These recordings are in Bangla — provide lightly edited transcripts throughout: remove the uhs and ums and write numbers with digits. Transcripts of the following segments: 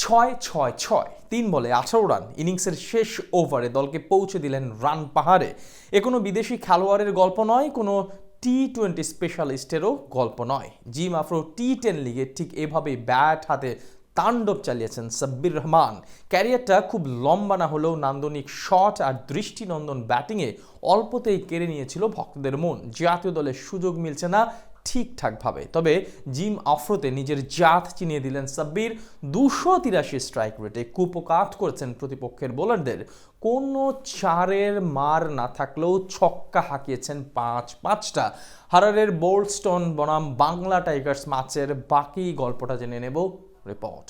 6-6-6 3 বলে 18 রান ইনিংসের শেষ ওভারে দলকে পৌঁছে দিলেন রান পাহাড়ে। এ কোনো বিদেশি খেলোয়াড়ের গল্প নয়, কোনো টি-20 স্পেশালিস্টেরও গল্প নয়। জিম আফ্রো টি10 লিগে ঠিক এভাবেই ব্যাট হাতে তাণ্ডব চালিয়েছেন সাব্বির রহমান। ক্যারিয়ারটা খুব লম্বা না হলেও নান্দনিক শট আর দৃষ্টিনন্দন ব্যাটিংয়ে অল্পতেই কেড়ে নিয়েছিল ভক্তদের মন। জাতীয় দলের সুযোগ মিলছে না ঠিকঠাকভাবে, তবে জিম আফ্রোতে নিজের জাত চিনিয়ে দিলেন সাব্বির। 283 স্ট্রাইক রেটে কুপকাত করেছেন প্রতিপক্ষের বোলারদের। কোনো চারের মার না থাকলেও ছক্কা হাঁকিয়েছেন 5-5টা। হারারের বোল্ডস্টোন বনাম বাংলা টাইগার্স ম্যাচের বাকি গল্পটা জেনে নেব রিপোর্ট।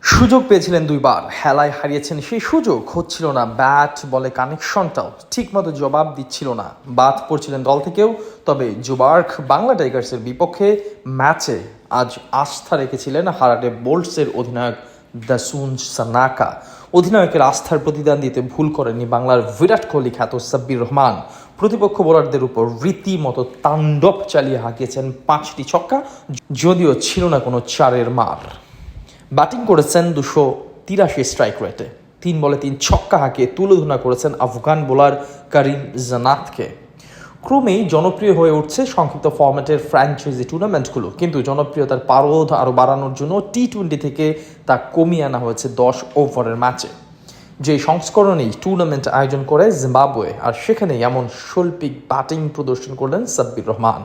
সুযোগ পেয়েছিলেন দুইবার, হেলায় হারিয়েছেন সেই সুযোগ। হচ্ছিল না ব্যাট বলে কানেকশনটাও ঠিকমতো জবাব দিচ্ছিল না। বাদ পড়ছিলেন দল থেকেও। তবে জুবার্ক বাংলা টাইগার্সের বিপক্ষে ম্যাচে আজ আস্থা রেখেছিলেন হারারে বোল্টসের অধিনায়ক দাসুন সানাকা। অধিনায়কের আস্থার প্রতিদান দিতে ভুল করেননি বাংলার বিরাট কোহলি খ্যাত সাব্বির রহমান। প্রতিপক্ষ বোলারদের উপর রীতিমতো তাণ্ডব চালিয়ে হাঁকিয়েছেন 5টি ছক্কা, যদিও ছিল না কোনো চারের মার। ব্যাটিং করেছেন 283 স্ট্রাইক রেটে 3 বলে 3 ছক্কা হাঁকিয়ে তুলোধনা করেছেন আফগান বোলার করিম জান্নাতকে। ক্রমেই জনপ্রিয় হয়ে উঠছে সংক্ষিপ্ত ফরম্যাটের ফ্র্যাঞ্চাইজি টুর্নামেন্টগুলো, কিন্তু জনপ্রিয়তার পারদ আরও বাড়ানোর জন্য টি-20 থেকে তা কমিয়ে আনা হয়েছে 10 ওভারের ম্যাচে। যে সংস্করণেই টুর্নামেন্ট আয়োজন করে জিম্বাবুয়ে, আর সেখানেই এমন শৈল্পিক ব্যাটিং প্রদর্শন করলেন সাব্বির রহমান।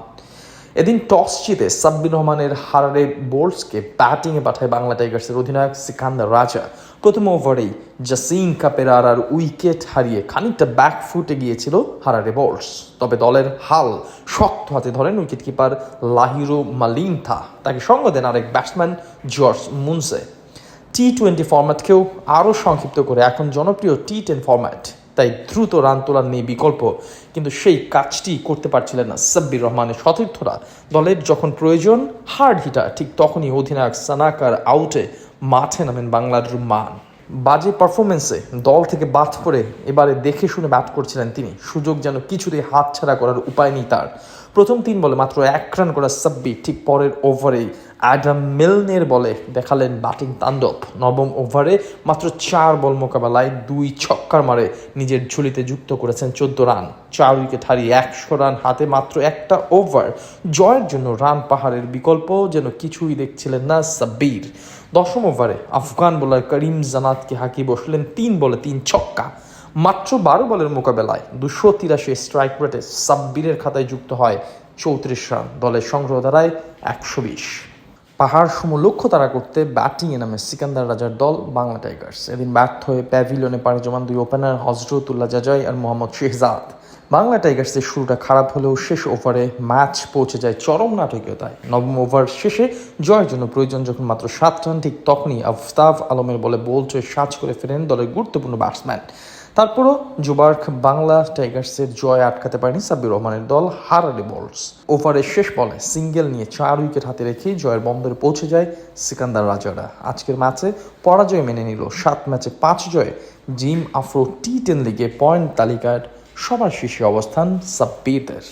এদিন টস জিতে সাব্বির রহমানের হারারে বোল্টসকে ব্যাটিংয়ে পাঠায় বাংলা টাইগার্সের অধিনায়ক সিকান্দার রাজা। প্রথম ওভারেই জাসিম কাপেরার উইকেট হারিয়ে খানিকটা ব্যাকফুটে গিয়েছিল হারারে বোল্টস। তবে দলের হাল শক্ত হাতে ধরেন উইকেটকিপার লাহিরু মালিন্থা। তাকে সঙ্গ দেন আরেক ব্যাটসম্যান জর্জ মুনসে। টি-20 ফরম্যাটকেও আরও সংক্ষিপ্ত করে এখন জনপ্রিয় টি10 ফরম্যাট, তাই দ্রুত রান তোলার নেই বিকল্প। কিন্তু সেই কাজটি করতে পারছিলেন না সাব্বির রহমানের সতীর্থরা। দলের যখন প্রয়োজন হার্ড হিটার, ঠিক তখনই অধিনায়ক সানাকার আউটে মাঠে নামেন বাংলার রুম্মান। বাজে পারফরমেন্সে দল থেকে বাদ পড়ে এবারে দেখে শুনে ব্যাট করছিলেন তিনি। সুযোগ যেন কিছুতেই হাতছাড়া করার উপায় নেই তার। প্রথম 3 বলে মাত্র 1 রান করা সাব্বির ঠিক পরের ওভারেই অ্যাডাম মিলনের বলে দেখালেন ব্যাটিং তাণ্ডব। নবম ওভারে মাত্র 4 বল মোকাবেলায় 2 ছক্কার মারে নিজের ঝুলিতে যুক্ত করেছেন 14 রান। 4 উইকেট হারিয়ে 100 রান হাতে মাত্র একটা ওভার। জয়ের জন্য রান পাহাড়ের বিকল্প যেন কিছুই দেখছিলেন না সাব্বির। 10ম ওভারে আফগান বোলার করিম জান্নাতকে হাঁকিয়ে বসলেন 3 বলে 3 ছক্কা। মাত্র 12 বলের মোকাবেলায় 283 স্ট্রাইক রেটে সাব্বিরের খাতায় যুক্ত হয় 34 রান। দলের সংগ্রহ দাঁড়ায় 120। পাহাড় সম লক্ষ্য তাড়া করতে ব্যাটিংয়ে নামে সিকান্দার রাজার দল বাংলা টাইগার্স। এদিন ব্যর্থ হয়ে প্যাভিলিয়নে পাড়ি জমান 2 ওপেনার হজরতুল্লাহ জাজাই আর মোহাম্মদ শেহজাদ। বাংলা টাইগার্সের শুরুটা খারাপ হলেও শেষ ওভারে ম্যাচ পৌঁছে যায় চরম নাটকীয়তায়। নবম ওভার শেষে জয়ের জন্য প্রয়োজন যখন মাত্র 7 রান, ঠিক তখনই আফতাব আলমের বলে বোল্ড হয়ে সাজ করে ফেরেন দলের গুরুত্বপূর্ণ ব্যাটসম্যান। তারপরও জুবার্ক বাংলা টাইগার্সের জয় আটকাতে পারেনি সাব্বির রহমানের দল হারারে বোল্টস। ওভারের শেষ বলে সিঙ্গেল নিয়ে 4 উইকেট হাতে রেখেই জয়ের বন্দরে পৌঁছে যায় সিকান্দার রাজারা। আজকের ম্যাচে পরাজয় মেনে নিল। 7 ম্যাচে 5 জয়ে জিম আফ্রো টি10 লিগে পয়েন্ট তালিকার সবার শীর্ষে অবস্থান সাব্বিরদের।